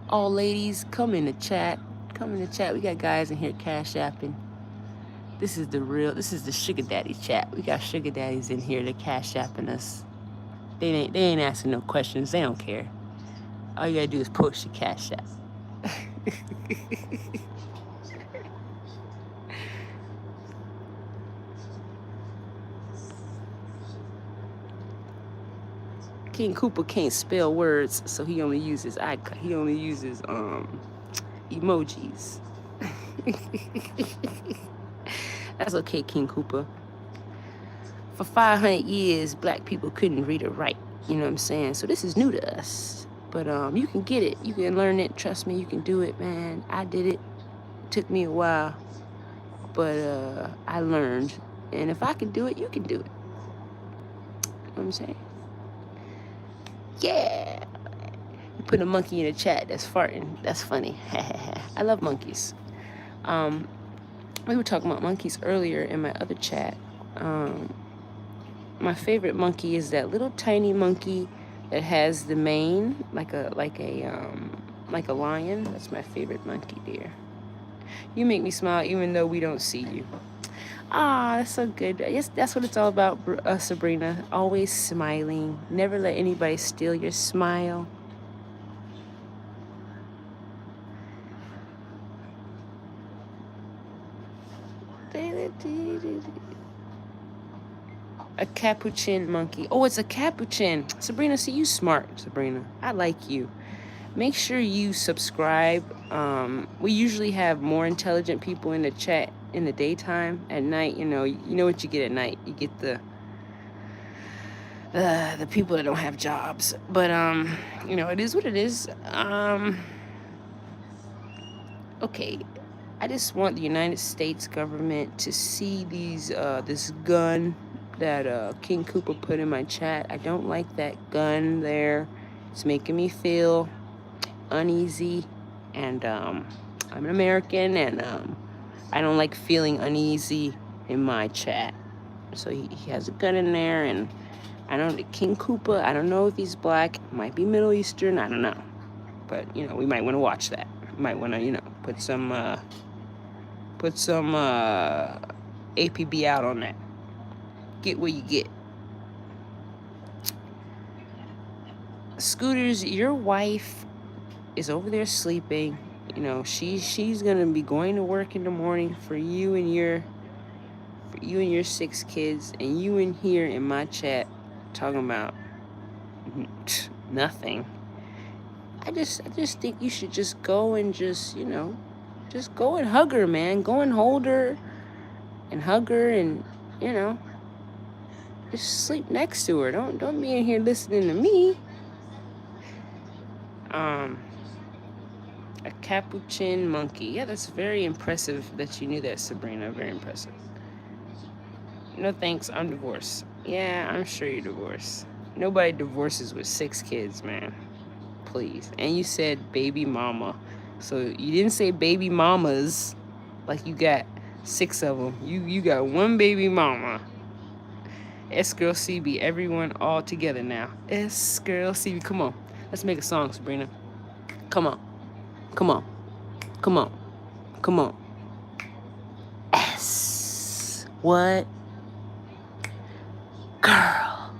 All ladies, come in the chat. Come in the chat. We got guys in here Cash Apping. This is the sugar daddy chat. We got sugar daddies in here that Cash Apping us. They ain't asking no questions. They don't care. All you gotta do is post your Cash App. King Koopa can't spell words, so he only uses emojis. That's okay, King Koopa. For 500 years, black people couldn't read or write. You know what I'm saying? So this is new to us. But you can get it. You can learn it. Trust me, you can do it, man. I did it. Took me a while. But I learned. And if I can do it, you can do it. You know what I'm saying? Yeah. You put a monkey in the chat that's farting. That's funny. I love monkeys. We were talking about monkeys earlier in my other chat. My favorite monkey is that little tiny monkey that has the mane like a lion. That's my favorite monkey, dear. You make me smile even though we don't see you. Ah, that's so good. Yes, that's what it's all about, Sabrina. Always smiling. Never let anybody steal your smile. A capuchin monkey. Oh, it's a capuchin. Sabrina, see, you smart, Sabrina. I like you. Make sure you subscribe. We usually have more intelligent people in the chat in the daytime. At night, you know what you get at night. You get the people that don't have jobs. But it is what it is. Okay. I just want the United States government to see this gun that King Koopa put in my chat. I don't like that gun there. It's making me feel uneasy, and I'm an American, and I don't like feeling uneasy in my chat. So he has a gun in there, and I don't know, King Koopa, I don't know if he's black, might be Middle Eastern, I don't know. But we might want to watch that. We might want to put some APB out on that. Get what you get. Scooters, your wife is over there sleeping. She's gonna be going to work in the morning for you and your 6 kids, and you in here in my chat talking about nothing. I just think you should just go and just go and hug her, man. Go and hold her and hug her, and just sleep next to her. Don't be in here listening to me. A capuchin monkey. Yeah, that's very impressive that you knew that, Sabrina. Very impressive. No thanks, I'm divorced. Yeah, I'm sure you're divorced. Nobody divorces with 6 kids, man. Please. And you said baby mama. So you didn't say baby mamas like you got 6 of them. You got 1 baby mama. S-Girl CB, everyone all together now. S-Girl CB, come on. Let's make a song, Sabrina. Come on. Come on. Come on. Come on. S. What? Girl.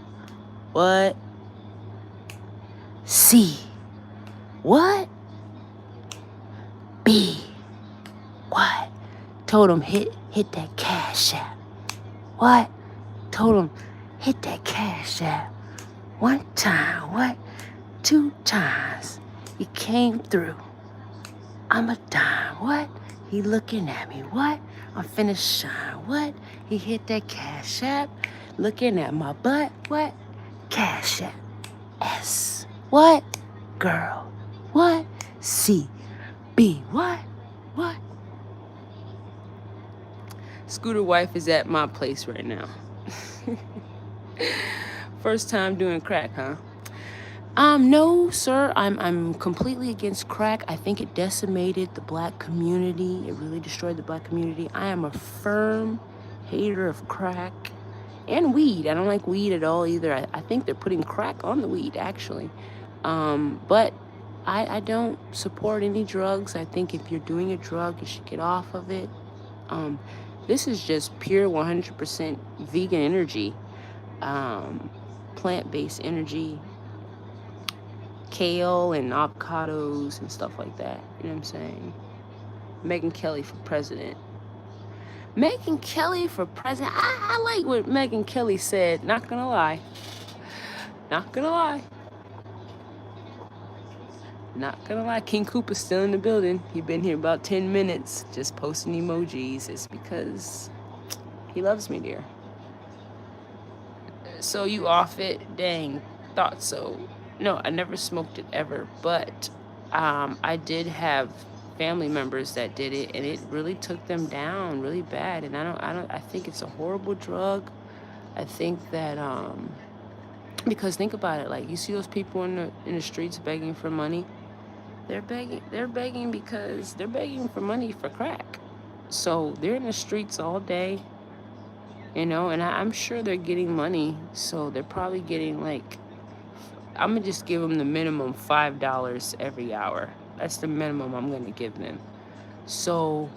What? C. What? B. What? Told him hit that cash app. What? Told him hit that cash app. 1 time. What? 2 times. He came through. I'm a dime. What? He looking at me. What? I'm finna shine. What? He hit that cash app. Looking at my butt. What? Cash app. S. What? Girl. What? C. B. What? What? Scooter wife is at my place right now. First time doing crack, huh? No, sir. I'm completely against crack. I think it decimated the black community. It really destroyed the black community. I am a firm hater of crack and weed. I don't like weed at all either. I think they're putting crack on the weed, actually. But I don't support any drugs. I think if you're doing a drug, you should get off of it. This is just pure 100% vegan energy, plant-based energy, kale and avocados and stuff like that. You know what I'm saying? Megyn Kelly for president. Megyn Kelly for president. I like what Megyn Kelly said. Not gonna lie. Not gonna lie. Not gonna lie. King Koopa's still in the building. He been here about 10 minutes just posting emojis. It's because He loves me, dear. So you off it? Dang, thought so. No, I never smoked it ever, but I did have family members that did it, and it really took them down really bad. And I think it's a horrible drug. I think that because think about it, like you see those people in the streets begging for money. They're begging because they're begging for money for crack. So they're in the streets all day, and I'm sure they're getting money. So they're probably getting like, I'm gonna just give them the minimum $5 every hour. That's the minimum I'm gonna give them. So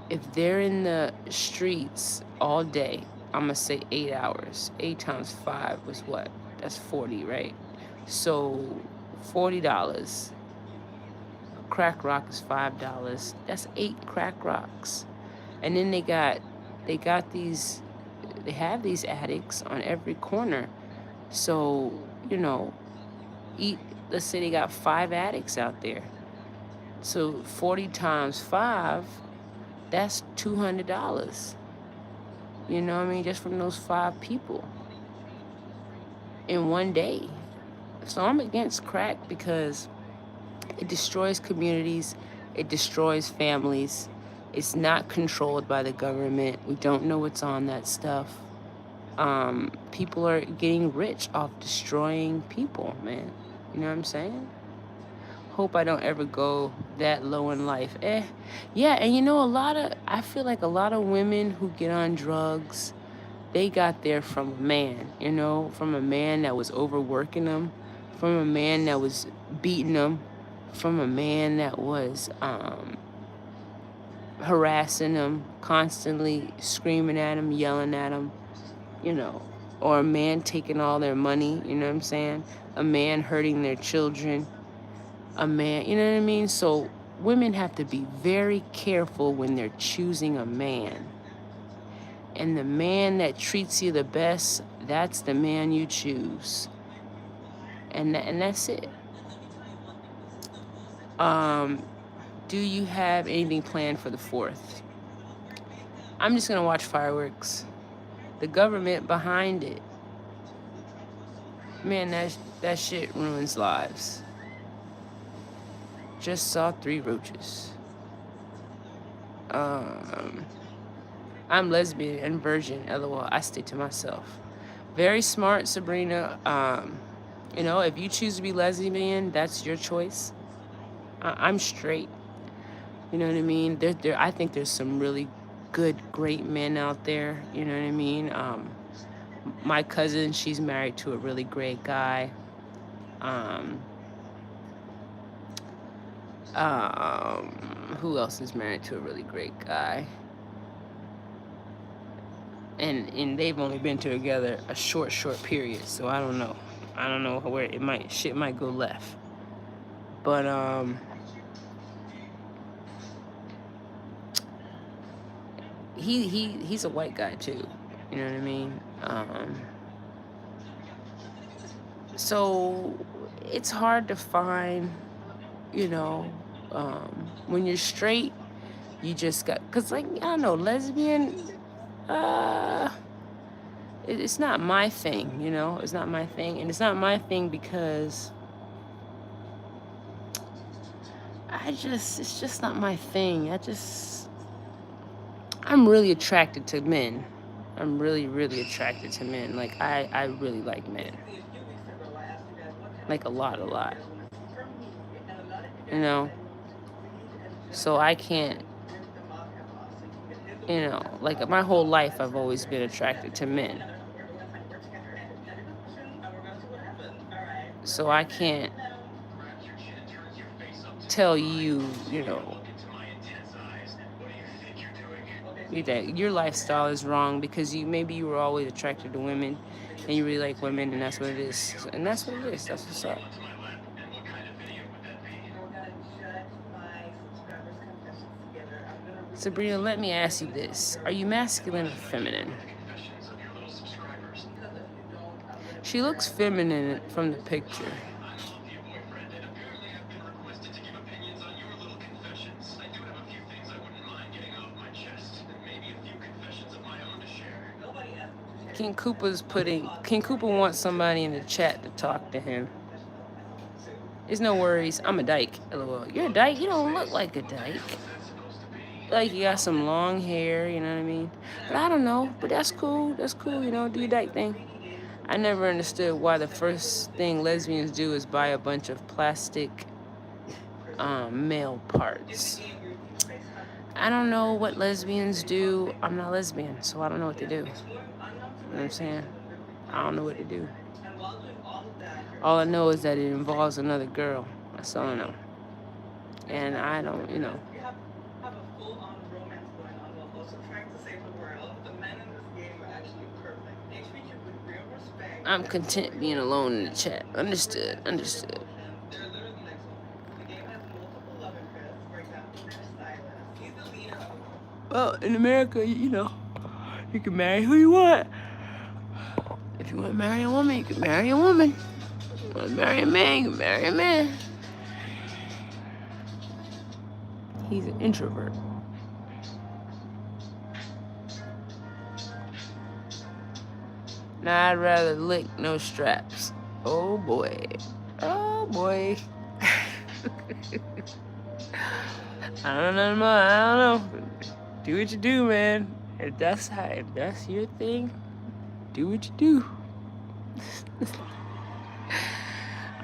if they're in the streets all day, I'm gonna say 8 hours. 8 times 5 was what? That's 40, right? So $40. Crack rock is $5. That's 8 crack rocks. And then they have these addicts on every corner. So, let's say they got 5 addicts out there. So 40 times 5, that's $200. You know what I mean? Just from those 5 people in one day. So I'm against crack because it destroys communities. It destroys families. It's not controlled by the government. We don't know what's on that stuff. People are getting rich off destroying people, man. You know what I'm saying? Hope I don't ever go that low in life. Yeah, and I feel like a lot of women who get on drugs, they got there from a man, from a man that was overworking them, from a man that was beating them, from a man that was harassing them, constantly screaming at them, yelling at them, or a man taking all their money, you know what I'm saying? A man hurting their children, a man, you know what I mean? So women have to be very careful when they're choosing a man. And the man that treats you the best, that's the man you choose. And that's it. Do you have anything planned for the 4th? I'm just going to watch fireworks. The government behind it. Man, that shit ruins lives. Just saw 3 roaches. I'm lesbian and virgin, LOL. I stay to myself. Very smart, Sabrina. If you choose to be lesbian, that's your choice. I'm straight. You know what I mean? I think there's some really good, great men out there. You know what I mean? My cousin, she's married to a really great guy. Who else is married to a really great guy? And they've only been together a short period, so I don't know. I don't know where shit might go left. But he's a white guy too. You know what I mean? So it's hard to find, when you're straight, you just got, cause like, I don't know, lesbian, it's not my thing, it's not my thing. And it's not my thing because it's just not my thing. I'm really attracted to men. I'm really, really attracted to men. Like, I really like men. Like, a lot. So I can't, like, my whole life I've always been attracted to men. So I can't tell you, that your lifestyle is wrong because maybe you were always attracted to women and you really like women, and that's what it is. And that's what it is. That's what's up. Sabrina, let me ask you this. Are you masculine or feminine? She looks feminine from the picture. King Koopa wants somebody in the chat to talk to him. There's no worries. I'm a dyke. LOL. You're a dyke? You don't look like a dyke. Like you got some long hair, you know what I mean? But I don't know. But that's cool. That's cool, you know, do your dyke thing. I never understood why the first thing lesbians do is buy a bunch of plastic male parts. I don't know what lesbians do. I'm not lesbian, so I don't know what to do. You know what I'm saying? I don't know what to do. All I know is that it involves another girl. That's all I know. And I don't, you know. I'm content being alone in the chat. Understood. Understood. Well, in America, you know, you can marry who you want. If you want to marry a woman, you can marry a woman. If you want to marry a man, you can marry a man. He's an introvert. Nah, I'd rather lick no straps. Oh boy. Oh boy. I don't know. I don't know. Do what you do, man. If that's your thing, do what you do.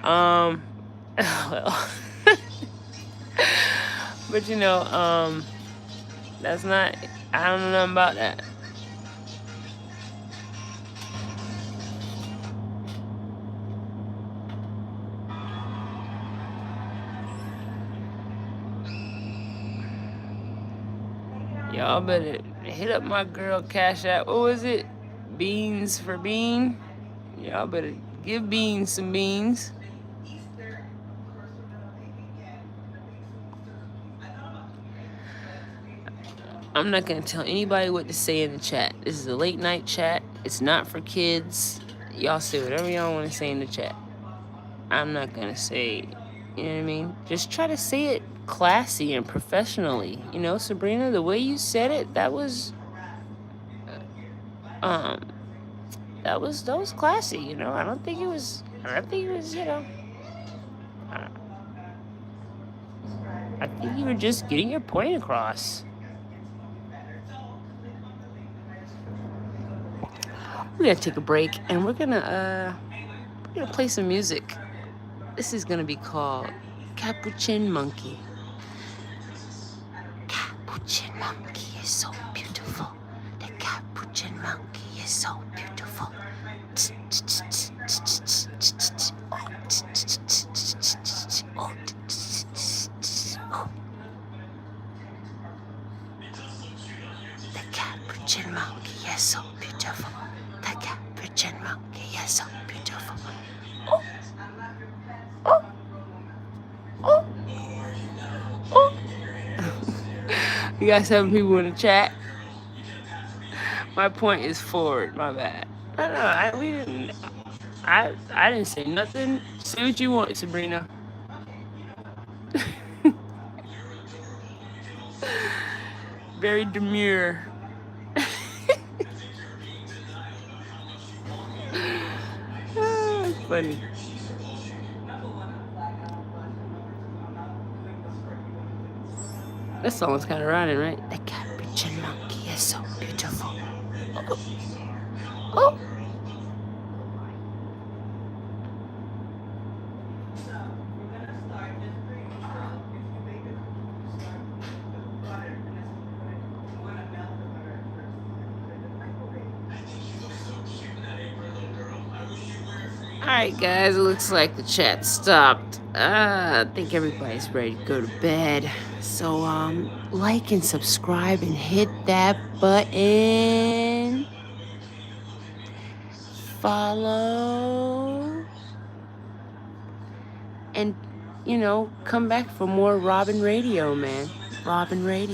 Well. But you know, that's not. I don't know nothing about that. Y'all better hit up my girl Cash App. What was it? Beans for Bean? Y'all better give Beans some beans. I'm not going to tell anybody what to say in the chat. This is a late night chat. It's not for kids. Y'all say whatever y'all want to say in the chat. I'm not going to say, you know what I mean? Just try to say it classy and professionally. You know, Sabrina, the way you said it, that was classy, you know. I don't think it was, you know. I think you were just getting your point across. We're gonna take a break and we're gonna play some music. This is gonna be called Capuchin Monkey. Capuchin Monkey is so beautiful. The Capuchin Monkey is so beautiful. The Capuchin Monkey is so beautiful. The Capuchin Monkey is so beautiful. Oh. Oh. Oh. Oh. You got 7 people in the chat. My point is forward. My bad. I didn't say nothing. Say what you want, Sabrina. Very demure. Funny. That song's kind of rhyming, right? The Capuchin Monkey is so beautiful. Oh. Oh. Alright guys, it looks like the chat stopped. I think everybody's ready to go to bed. So like and subscribe and hit that button. Follow. And, you know, come back for more Robin Radio, man. Robin Radio.